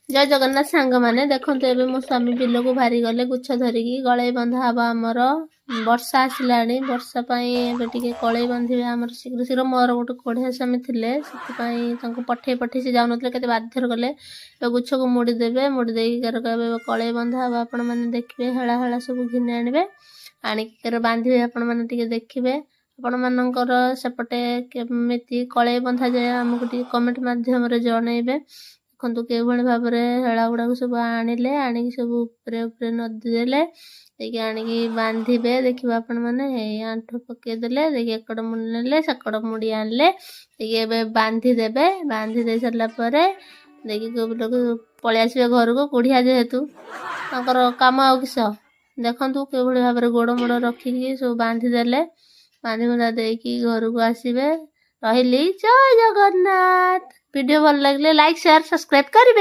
जय जगन्नाथ सांग मैंने देखो एबे मो स्वामी बिल को भारी गले गुच्छ धरिकी गले बंधा हवा आमर वर्षा आसलाणी वर्षा टे कले बांधे आमर शीघ्र शीघ्र मोर गोटे कोढ़िया स्वामी थे से पठे पठे से जाऊन के बाध्य गले गुच्छ को मुड़ीदेवे मुड़ी कहते कले बंधा हवा आपण मैंने देखिए हेला हेला सब घिनि आणवे आणिक बांधे आपण मैंने देखिए आपण मानकर सेपटे केमिति कले बंधा जाए आमको कमेंट माध्यम जनइबे देखो के भाव में हेला गुड़ा सब आनिले आनिक सब उपरे उपरे नदी देले देखिए आनिकी बांधे देखिए आपण मैंने आंठ पकईदे देखिए एकड़ मुड़ी ने सेकड़ मुड़ी आनले देखिए बांधी देवे बांधी दे सारापर देखिए लोग पलि आसवे घर को कोढ़िया जेहेतु काम आ किस देखु के भाव में गोड़ मोड़ रखिकी सब बांधीदे बांधी बुंधा देकी घर को आसवे रही जय जगन्नाथ। वीडियो भल लगे लाइक शेयर सब्सक्राइब करेंगे।